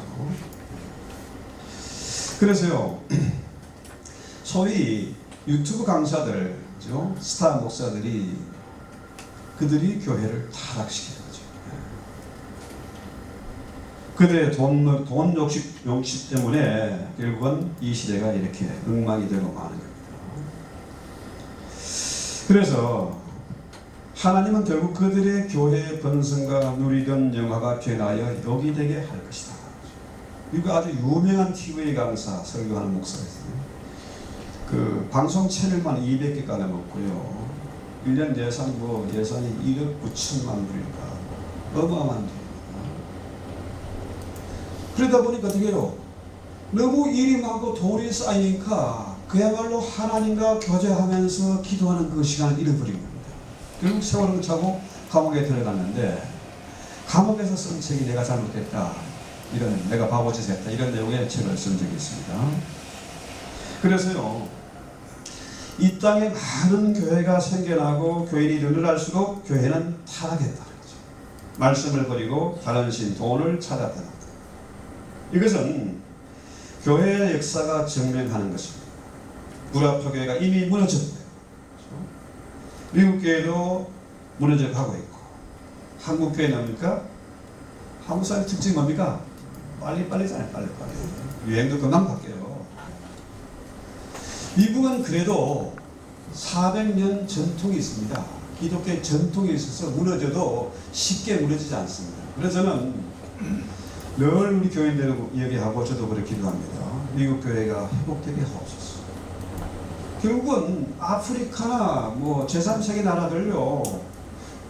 그래서요, 소위 유튜브 강사들, 그죠? 스타 목사들이 그들이 교회를 타락시키는 거죠. 그들의 돈 욕심 때문에 결국은 이 시대가 이렇게 엉망이 되고 마는 겁니다. 그래서 하나님은 결국 그들의 교회의 번성과 누리던 영화가 변하여 욕이 되게 할 것이다. 이거 아주 유명한 TV 강사 설교하는 목사가 있어요. 그 방송 채널만 200개가 넘었고요. 1년 예산이 1억 9천만 불인가 어마어마한 돈입니다. 그러다 보니까 어떻게 해요? 너무 일이 많고 돈이 쌓이니까 그야말로 하나님과 교제하면서 기도하는 그 시간을 잃어버린 겁니다. 결국 세월을 차고 감옥에 들어갔는데 감옥에서 쓴 책이 내가 잘못했다, 이런 내가 바보짓 했다, 이런 내용의 책을 쓴 적이 있습니다. 그래서요, 이 땅에 많은 교회가 생겨나고 교인이 늘어날수록 교회는 타락했다는 거죠. 말씀을 버리고 다른 신, 돈을 찾았다. 이것은 교회의 역사가 증명하는 것입니다. 구라파 교회가 이미 무너졌대요. 미국 교회도 무너져 가고 있고, 한국 교회는 뭡니까? 한국 사람의 특징이 뭡니까? 빨리빨리잖아요. 빨리빨리. 유행도 금방 바뀌어요. 미국은 그래도 400년 전통이 있습니다. 기독교의 전통이 있어서 무너져도 쉽게 무너지지 않습니다. 그래서 저는 늘 우리 교인들 얘기하고 저도 그렇게 기도합니다. 미국 교회가 회복되게 하옵소서. 결국은 아프리카나 뭐 제3세계 나라들요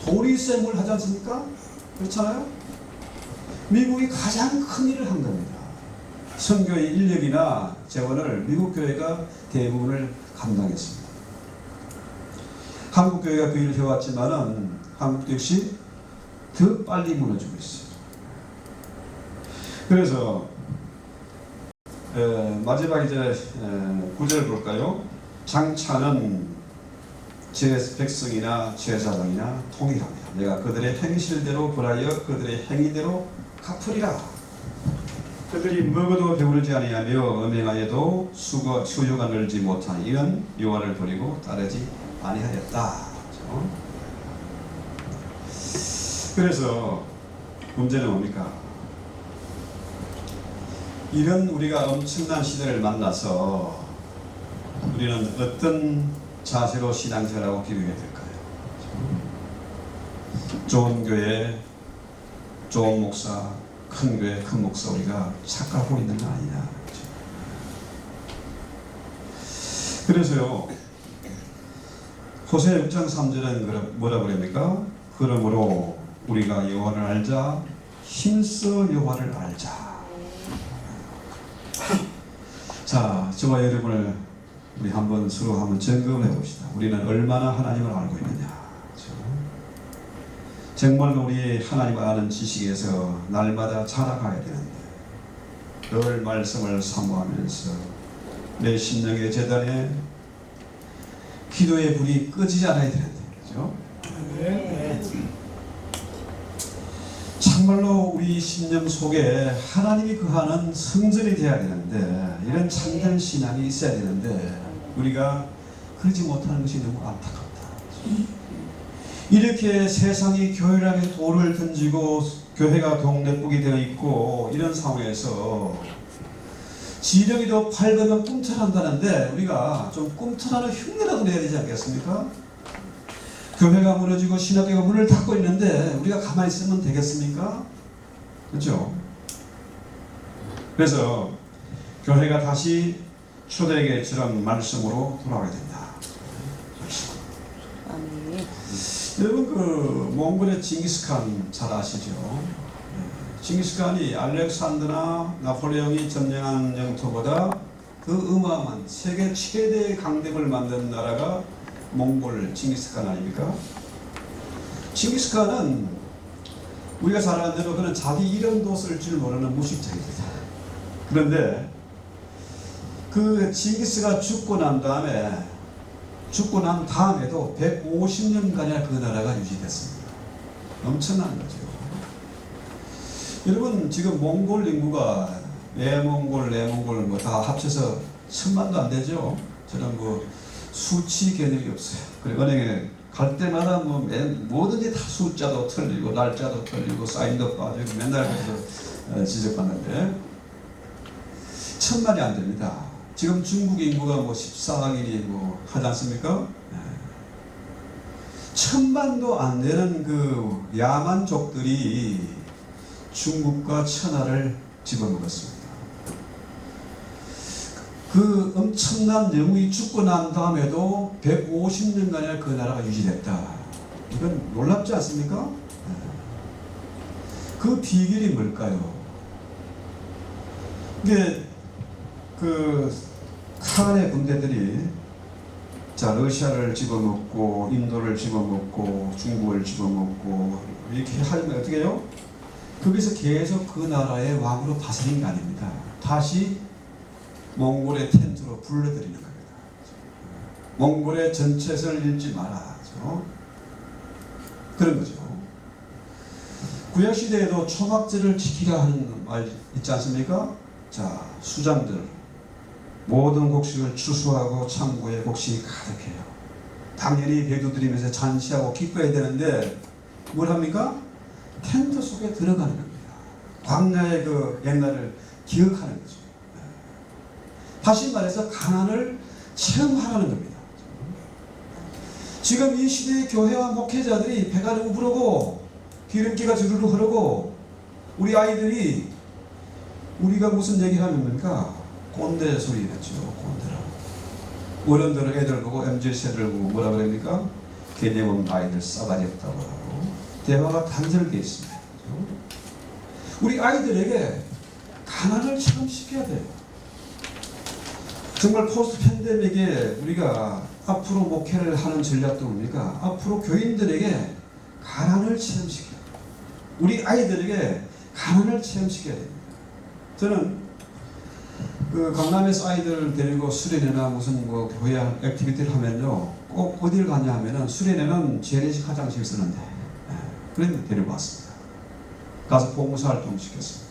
돈이 셈을 하지 않습니까? 그렇잖아요? 미국이 가장 큰 일을 한 겁니다. 선교의 인력이나 재원을 미국 교회가 대부분을 감당했습니다. 한국 교회가 그 일을 해왔지만은 한국도 역시 더 빨리 무너지고 있어요. 그래서 마지막 이제 9절 볼까요? 장차는 제 백성이나 제사장이나 통일합니다. 내가 그들의 행실대로 벌하여 그들의 행위대로 갚으리라. 그들이 먹어도 배부르지 아니하며 음행하여도 수요가 늘지 못하니 이는 여호와를 버리고 따르지 아니하였다. 그래서 문제는 뭡니까? 이런 우리가 엄청난 시대를 만나서 우리는 어떤 자세로 신앙생활하고 기도해야 될까요? 좋은 교회, 좋은 목사, 큰 교회, 큰 목사 우리가 착각하고 있는 거 아니냐. 그래서요, 호세아 6장 3절은 뭐라 그럽니까? 그러므로 우리가 여호와를 알자, 힘써 여호와를 알자. 자, 저와 여러분을 우리 한번 서로 한번 점검해 봅시다. 우리는 얼마나 하나님을 알고 있느냐. 정말로 우리 하나님을 아는 지식에서 날마다 자라가야 되는데 늘 말씀을 사모하면서 내 심령의 재단에 기도의 불이 꺼지지 않아야 되는데, 그죠? 네. 정말로 우리 심령 속에 하나님이 거하는 성전이 되어야 되는데 이런 참된 신앙이 있어야 되는데 우리가 그러지 못하는 것이 너무 안타깝다. 이렇게 세상이 교회를 향해 돌을 던지고 교회가 동네북이 되어 있고 이런 상황에서 지령이 더 밝으면 꿈틀한다는데 우리가 좀 꿈틀하는 흉내라도 내야 되지 않겠습니까? 교회가 무너지고 신학교가 문을 닫고 있는데 우리가 가만히 있으면 되겠습니까? 그렇죠? 그래서 교회가 다시 초대교회처럼 말씀으로 돌아가야 된다. 여러분 그 몽골의 징기스칸 잘 아시죠? 징기스칸이 알렉산더나 나폴레옹이 점령한 영토보다 그 어마어마한 세계 최대 강대국을 만든 나라가 몽골 징기스칸 아닙니까? 징기스칸은 우리가 잘 아는 대로 그는 자기 이름도 쓸 줄 모르는 무식자입니다. 그런데 그 징기스가 죽고 난 다음에도 150년간이나 그 나라가 유지됐습니다. 엄청난 거죠. 여러분 지금 몽골 인구가 내몽골 뭐 다 합쳐서 1000만도 안 되죠. 저는 뭐 수치 개념이 없어요. 그리고 은행에 갈 때마다 뭐 뭐든지 다 숫자도 틀리고 날짜도 틀리고 사인도 빠지고 맨날 그래서 지적받는데 1000만이 안 됩니다. 지금 중국 인구가 뭐 14억이니 뭐 하지 않습니까? 1000만도 안 되는 그 야만족들이 중국과 천하를 집어먹었습니다. 그 엄청난 영웅이 죽고 난 다음에도 150년간이나 그 나라가 유지됐다. 이건 놀랍지 않습니까? 그 비결이 뭘까요? 이게 그 칸의 군대들이 자 러시아를 집어먹고 인도를 집어먹고 중국을 집어먹고 이렇게 하면 어떻게 해요? 거기서 계속 그 나라의 왕으로 다스린 게 아닙니다. 다시 몽골의 텐트로 불러들이는 겁니다. 몽골의 전체를 잃지 마라. 그런 거죠. 구약시대에도 초막절을 지키라 하는 말 있지 않습니까? 자, 수장들 모든 곡식을 추수하고 창고에 곡식이 가득해요. 당연히 배도드리면서 잔치하고 기뻐해야 되는데 뭘 합니까? 텐트 속에 들어가는 겁니다. 광야의 그 옛날을 기억하는 거죠. 다시 말해서 가난을 체험하라는 겁니다. 지금 이 시대의 교회와 목회자들이 배가 너무 부르고 기름기가 주르르 흐르고 우리 아이들이 우리가 무슨 얘기를 하면니까 꼰대 소리 냈죠. 꼰대라고. 어른들은 애들 보고 MZ세대를 보고 뭐라 그럽니까? 개념 없는 아이들 싸가지 없다고 하고 대화가 단절되어 있습니다. 우리 아이들에게 가난을 체험시켜야 돼요. 정말 포스트 팬데믹에 우리가 앞으로 목회를 하는 전략도 뭡니까? 앞으로 교인들에게 가난을 체험시켜야 돼요. 우리 아이들에게 가난을 체험시켜야 됩니다. 저는 그 강남에서 아이들을 데리고 수련회나 무슨 뭐 교회 액티비티를 하면요, 꼭 어디를 가냐 하면은 수련회는 재래식 화장실 쓰는데, 그런데 데리고 왔습니다. 가서 봉사활동 시켰습니다.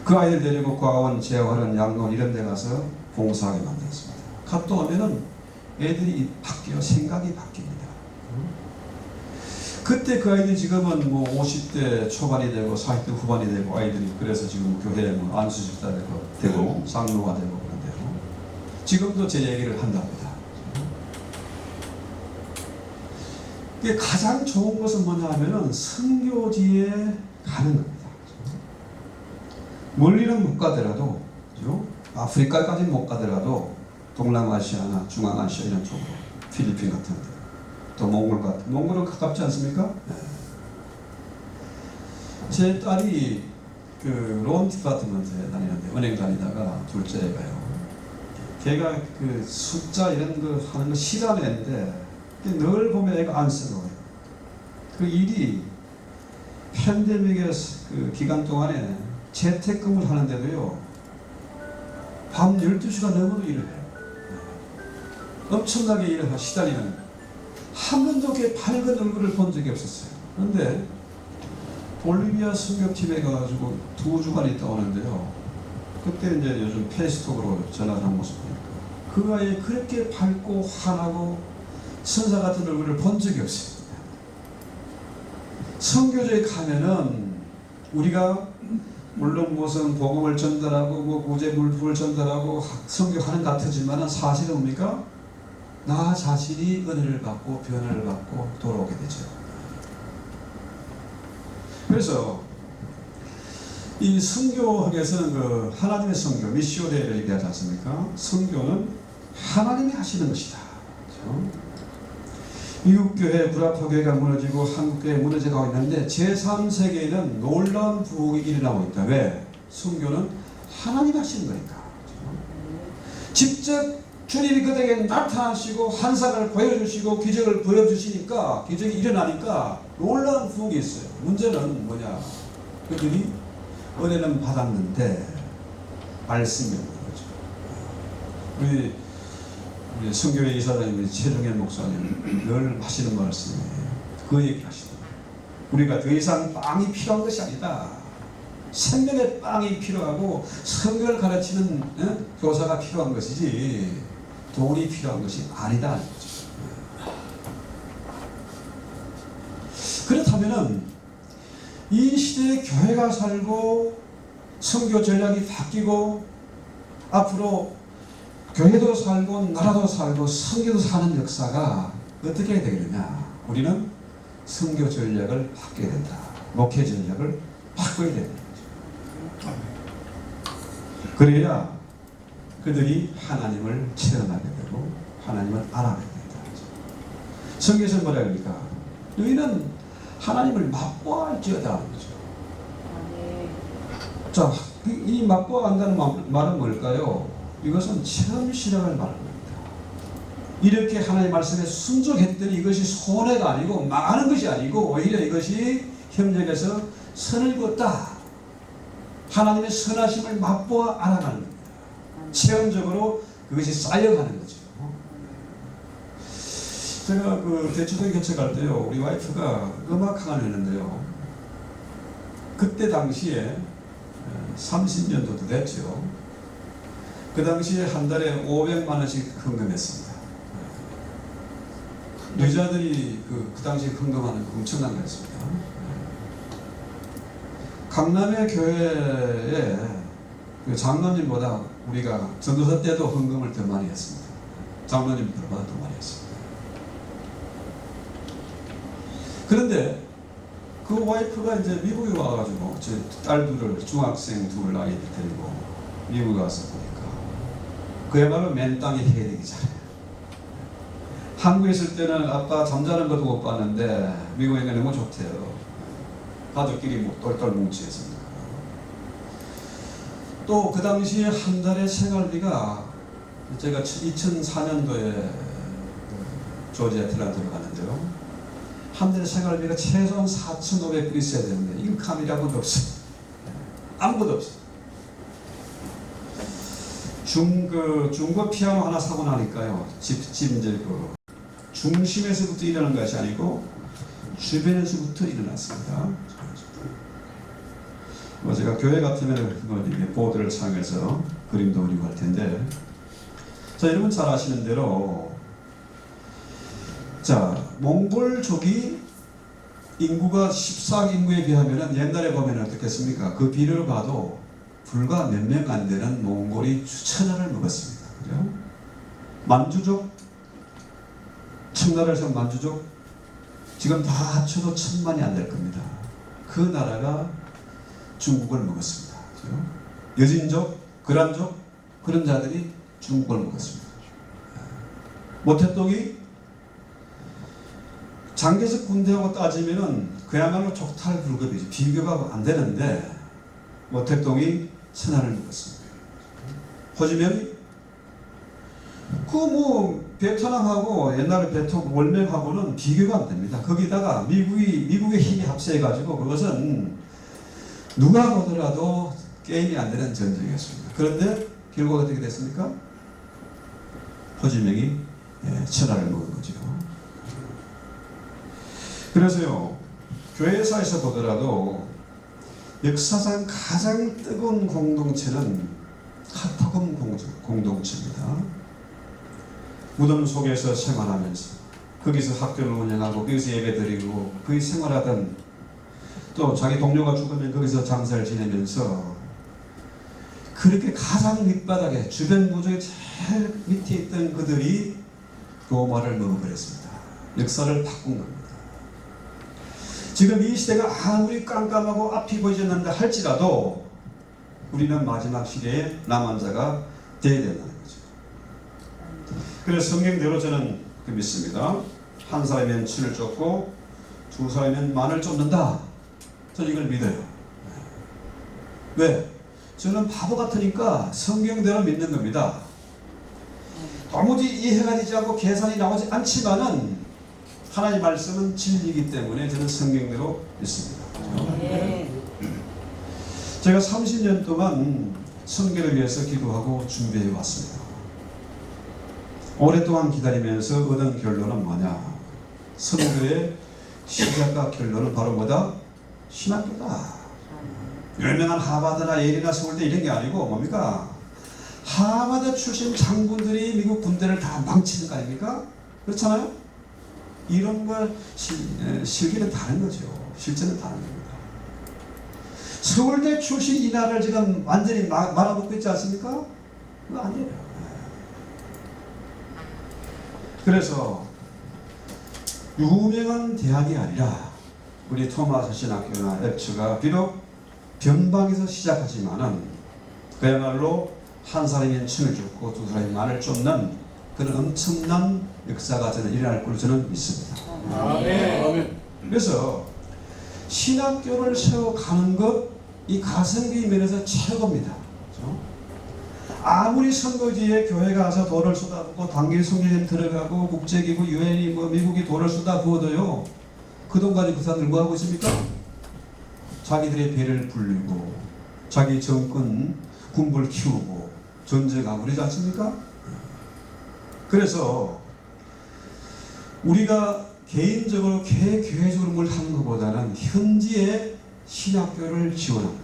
그 아이들 데리고 과원, 재활원, 양로원 이런 데 가서 봉사하게 만들었습니다. 갔다 오면은 애들이 바뀌어, 생각이 바뀝니다. 그때 그 아이들이 지금은 뭐 50대 초반이 되고 40대 후반이 되고 아이들이 그래서 지금 교회 뭐 안수집사 되고 상로가 되고 그런데요. 지금도 제 얘기를 한답니다. 이게 가장 좋은 것은 뭐냐 하면은 선교지에 가는 겁니다. 멀리는 못 가더라도, 그죠? 아프리카까지 못 가더라도 동남아시아나 중앙아시아 이런 쪽으로, 필리핀 같은 데, 또 몽골 같은, 몽골은 가깝지 않습니까? 네. 제 딸이 그 론 디파트먼트에 다니는데 은행 다니다가 둘째 애가요. 걔가 그 숫자 이런 거 하는 거 싫어하는 애인데 늘 보면 애가 안쓰러워요. 그 일이 팬데믹의 그 기간 동안에 재택근무를 하는데도요, 밤 12시가 넘어도 일을 해요. 엄청나게 일을 시달리는, 한 번도 이렇게 밝은 얼굴을 본 적이 없었어요. 그런데 볼리비아 선교팀에 가가지고 2주간 있다 오는데요, 그때 이제 요즘 페이스톡으로 전화를 한 모습 보니까 그 아이 그렇게 밝고 환하고 선사 같은 얼굴을 본 적이 없어요. 선교지에 가면은 우리가 물론 무슨 복음을 전달하고 뭐 구제 물품을 전달하고 선교하는 같으지만은 사실은 뭡니까? 나 자신이 은혜를 받고 변화를 받고 돌아오게 되죠. 그래서 이 선교학에서는 그 하나님의 선교, 미시오데를 얘기하지 않습니까? 선교는 하나님이 하시는 것이다. 그렇죠? 미국 교회 구라파 교회가 무너지고 한국 교회 무너져가고 있는데 제3세계에는 놀라운 부흥이 일어나고 있다. 왜? 선교는 하나님이 하시는 거니까. 직접 주님이 그들에게 나타나시고 환상을 보여주시고 기적을 보여주시니까 기적이 일어나니까 놀라운 부흥이 있어요. 문제는 뭐냐? 그들이 은혜는 받았는데 말씀이 없는 거죠. 우리 선교회 이사장님, 최종현 목사님 늘 하시는 말씀이에요. 그 얘기 하시더라고요. 우리가 더 이상 빵이 필요한 것이 아니다. 생명의 빵이 필요하고 성경을 가르치는 교사가 필요한 것이지 돈이 필요한 것이 아니다. 그렇다면은 이 시대에 교회가 살고 선교 전략이 바뀌고 앞으로 교회도 살고 나라도 살고 선교도 사는 역사가 어떻게 되겠느냐? 우리는 선교 전략을 바꿔야 된다. 목회 전략을 바꿔야 된다. 그래야 그들이 하나님을 체험하게 되고 하나님을 알아가게 된다. 성경에서 뭐라 그럽니까? 너희는 하나님을 맛보아 할지어다. 자, 이 맛보아 한다는 말은 뭘까요? 이것은 체험 실험을 말합니다. 이렇게 하나님의 말씀에 순종했더니 이것이 손해가 아니고 망하는 것이 아니고 오히려 이것이 협력해서 선을 그었다. 하나님의 선하심을 맛보아 알아가는 겁니다. 체험적으로 그것이 쌓여가는 거죠. 제가 그 대치동 교체 갈 때요, 우리 와이프가 음악학원을 했는데요, 그때 당시에 30년도도 됐죠. 그 당시에 한 달에 500만 원씩 헌금했습니다. 여자들이 그 당시에 헌금하는 거 엄청난 거였습니다. 강남의 교회에 그 장로님보다 우리가 전도사 때도 헌금을 더 많이 했습니다. 장로님들보다 더 많이 했습니다. 그런데 그 와이프가 이제 미국에 와가지고 제 딸 둘을 중학생 둘 아이들 데리고 미국에 와서 보니까 그야말로 맨 땅에 헤딩이 잘해요. 한국에 있을 때는 아빠 잠자는 것도 못 봤는데 미국에 있는 게 너무 좋대요. 가족끼리 뭐 똘똘 뭉치했으니까. 또 그 당시에 한 달에 생활비가 제가 2004년도에 조지 애틀란타로 가는데요. 한 달에 생활비가 최소한 4,500불 있어야 되는데 인컴이라고도 없어요. 아무것도 없어요. 중고 피아노 하나 사고 나니까요. 집 이제 그 중심에서부터 일어나는 것이 아니고 주변에서부터 일어났습니다. 뭐 제가 교회 같으면 보드를 사용해서 그림도 그리고 할 텐데, 자, 여러분 잘 아시는 대로, 자, 몽골족이 인구가 14억 인구에 비하면 옛날에 보면 어떻겠습니까? 그 비를 봐도 불과 몇 명 안 되는 몽골이 천하를 먹었습니다. 그죠? 만주족, 청나라에서 만주족, 지금 다 합쳐도 1,000만이 안 될 겁니다. 그 나라가 중국을 먹었습니다. 그죠? 여진족, 거란족, 그런 자들이 중국을 먹었습니다. 모태똥이 장개석 군대하고 따지면은 그야말로 족탈불급이죠. 비교가 안 되는데 모태똥이 천하를 먹었습니다. 호지명이 그 뭐 베트남하고 옛날에 월맹하고는 비교가 안 됩니다. 거기다가 미국의 힘이 합세해가지고 그것은 누가 보더라도 게임이 안 되는 전쟁이었습니다. 그런데 결국 어떻게 됐습니까? 호지명이 천하를 먹은 거죠. 그래서요, 교회사에서 보더라도 역사상 가장 뜨거운 공동체는 카타콤 공동체입니다. 무덤 속에서 생활하면서 거기서 학교를 운영하고 거기서 예배드리고 거기 생활하던, 또 자기 동료가 죽으면 거기서 장사를 지내면서 그렇게 가장 밑바닥에 주변 구조의 제일 밑에 있던 그들이 로마를 먹어버렸습니다. 역사를 바꾼 겁니다. 지금 이 시대가 아무리 깜깜하고 앞이 보이지 않는다 할지라도 우리는 마지막 시대에 남은 자가 되어야 된다는 거죠. 그래서 성경대로 저는 믿습니다. 한 사람이면 친을 쫓고 두 사람이면 만을 쫓는다. 저는 이걸 믿어요. 왜? 저는 바보 같으니까 성경대로 믿는 겁니다. 도무지 이해가 되지 않고 계산이 나오지 않지만은 하나님의 말씀은 진리이기 때문에 저는 성경대로 믿습니다. 제가 30년 동안 선교를 위해서 기도하고 준비해 왔습니다. 오랫동안 기다리면서 얻은 결론은 뭐냐? 선교의 시작과 결론은 바로 뭐다? 신학교다. 유명한 하버드나 예일이나 서울대 이런 게 아니고 뭡니까? 하버드 출신 장군들이 미국 군대를 다 망치는 거 아닙니까? 그렇잖아요? 이런 걸 실기는 다른 거죠. 실제는 다른 겁니다. 서울대 출신 이 나라를 지금 완전히 말아먹고 있지 않습니까? 그거 아니에요. 그래서 유명한 대학이 아니라 우리 토마스 신학교나 앱처가 비록 변방에서 시작하지만은 그야말로 한 사람이 친을 쫓고 두 사람이 말을 쫓는 그런 엄청난 역사가 저는 일어날 걸로 저는 믿습니다.
아멘.
그래서 신학교를 세워가는 것, 이 가성비 면에서 최고입니다. 그렇죠? 아무리 선거지에 교회가 가서 돈을 쏟아붓고 단기 성교에 들어가고 국제기구 유엔이 뭐 미국이 돈을 쏟아부어도요, 그 돈 가지고 그 사람들 뭐 하고 있습니까? 자기들의 배를 불리고 자기 정권 군부를 키우고 전쟁하고 그러지 않습니까? 그래서 우리가 개인적으로 교회적으로 뭘 하는 것보다는 현지의 신학교를 지원합니다.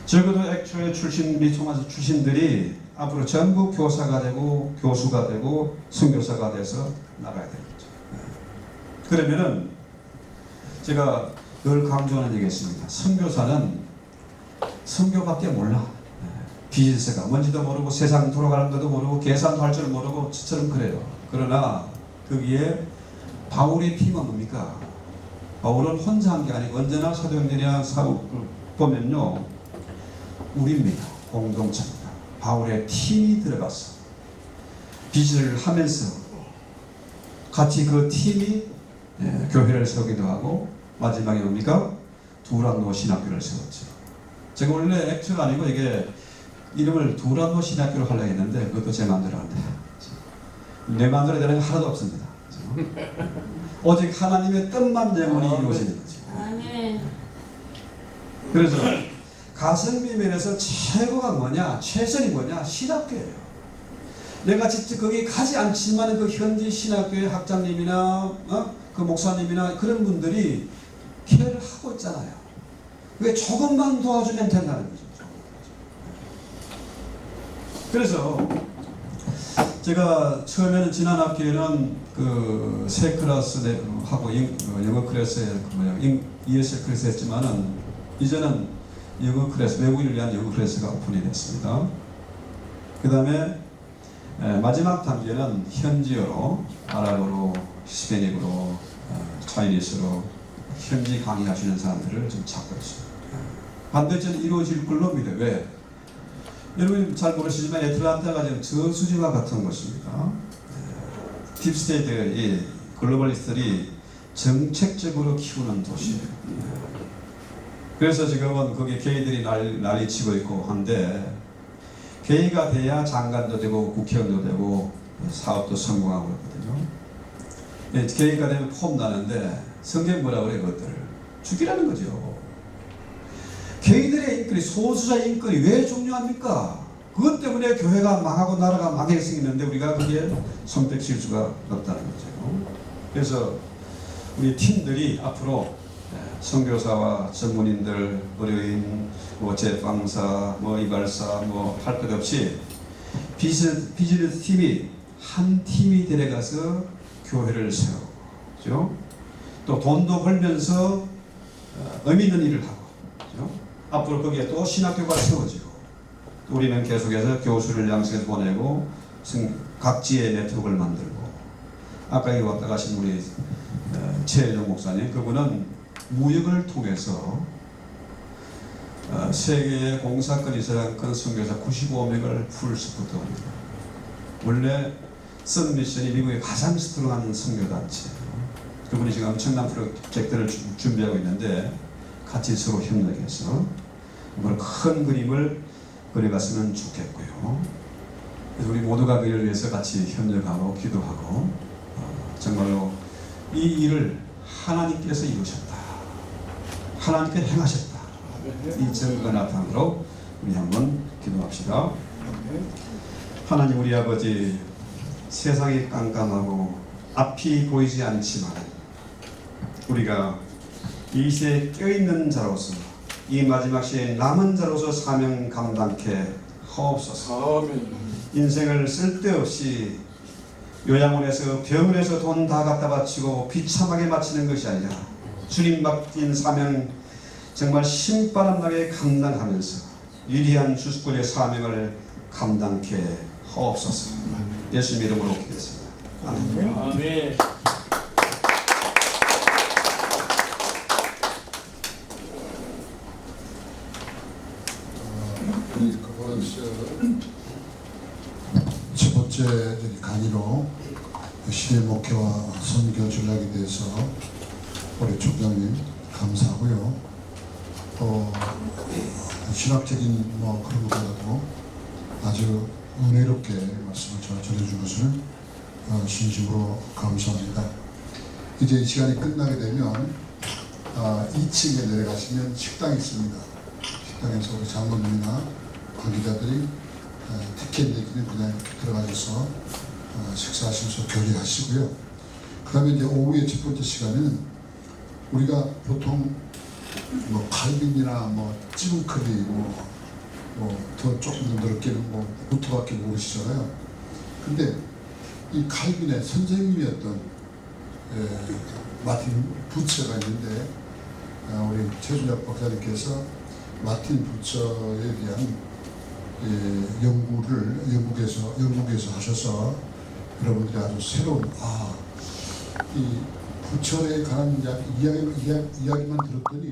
적어도 액초의 출신, 미토마스 출신들이 앞으로 전부 교사가 되고 교수가 되고 선교사가 돼서 나가야 되는 거죠. 그러면은 제가 늘 강조하는 얘기했습니다. 선교사는 선교밖에 몰라. 비즈니스가 뭔지도 모르고 세상 돌아가는 것도 모르고 계산도 할 줄 모르고 저처럼 그래요. 그러나 거기에 바울의 피가 뭡니까? 바울은 혼자 한 게 아니고 언제나 사도행전이나 사도 보면요, 우리입니다. 공동체입니다. 바울의 팀이 들어가서 비즈를 하면서 같이 그 팀이 교회를 세우기도 하고 마지막에 뭡니까? 두란노 신학교를 세웠죠. 제가 원래 액트가 아니고 이게 이름을 두란노 신학교로 하려고 했는데 그것도 제 마음대로 안 돼요. 내 마음대로 되는 게 하나도 없습니다. 오직 하나님의 뜻만 영원히 이루어지는 거죠.
아멘.
그래서 가성비 면에서 최고가 뭐냐, 최선이 뭐냐, 신학교예요. 내가 직접 거기 가지 않지만 그 현지 신학교의 학장님이나 그 목사님이나 그런 분들이 케어를 하고 있잖아요. 왜 조금만 도와주면 된다는 거죠. 그래서 제가 처음에는 지난 학기에는 그 세 클래스 하고 영어 클래스에 ESL 클래스 했지만은 이제는 영어 클래스, 외국인을 위한 영어 클래스가 오픈이 됐습니다. 그 다음에 마지막 단계는 현지어로, 아랍어로, 히스패닉으로, 차이니스로 현지 강의하시는 사람들을 좀 찾고 있습니다. 반드시 이루어질 걸로 믿어요. 왜? 여러분 잘 모르시지만 애틀란타가 지금 저수지와 같은 곳입니다. 딥스테이트, 글로벌리스트들이 정책적으로 키우는 도시예요. 그래서 지금은 거기 게이들이 난리 치고 있고 한데, 게이가 돼야 장관도 되고 국회의원도 되고 사업도 성공하고 그러거든요. 게이가 되면 폼 나는데 성경 뭐라 그래요? 그것들을 죽이라는 거죠. 게이들의 인권이, 소수자의 인권이 왜 중요합니까? 그것 때문에 교회가 망하고 나라가 망하게 생겼는데 우리가 거기에 손뼉칠 수가 없다는 거죠. 그래서 우리 팀들이 앞으로 선교사와 전문인들, 의료인, 제빵사, 이발사, 할 것 없이 비즈니스 팀이 한 팀이 데려가서 교회를 세우고, 그렇죠? 또 돈도 벌면서 의미 있는 일을 하고, 그렇죠? 앞으로 거기에 또 신학교가 세워지고, 또 우리는 계속해서 교수를 양성해서 보내고 각지의 네트워크를 만들고, 아까 여기 왔다 가신 우리 최혜정 목사님, 그분은 무역을 통해서 세계에 공사권 이스라엘권 선교사 95명을 풀 스포트합니다. 원래 선 미션이 미국의 가장 스트롱한 선교단체예요. 그분이 지금 엄청난 프로젝트를 준비하고 있는데 같이 서로 협력해서 큰 그림을 그려갔으면 좋겠고요. 그래서 우리 모두가 그를 위해서 같이 협력하고 기도하고 정말로 이 일을 하나님께서 이루셨다. 하나님께 행하셨다. 이 증거가 나타나도록 우리 한번 기도합시다. 하나님 우리 아버지, 세상이 깜깜하고 앞이 보이지 않지만 우리가 이 시대에 껴있는 자로서 이 마지막 시대에 남은 자로서 사명 감당케 하옵소서. 인생을 쓸데없이 요양원에서 병원에서 돈 다 갖다 바치고 비참하게 마치는 것이 아니라 주님 맡긴 사명 정말 신바람 나게 감당하면서 위대한 주수권의 사명을 감당케 하옵소서. 예수님 이름으로 기도했습니다. 아멘.
아멘.
우리 첫 번째 강의로 시대 목회와 선교 전략에 대해서 우리 총장님 감사하고요. 또 신학적인 그런 것보다도 아주 은혜롭게 말씀을 전해준 것을 진심으로 감사합니다. 이제 이 시간이 끝나게 되면 2층에 내려가시면 식당이 있습니다. 식당에서 우리 장로님이나 관계자들이 티켓 내기는 그냥 이렇게 들어가셔서 식사하시면서 교제하시고요. 그 다음에 이제 오후에 첫 번째 시간에는 우리가 보통 칼빈이나 찌문크리 더 조금 더 넓게는 루터밖에 모르시잖아요. 근데 이 칼빈의 선생님이었던 마틴 부처가 있는데 우리 최준혁 박사님께서 마틴 부처에 대한 연구를 영국에서 하셔서 여러분들이 아주 새로운 이 부처에 관한 이야기만 들었더니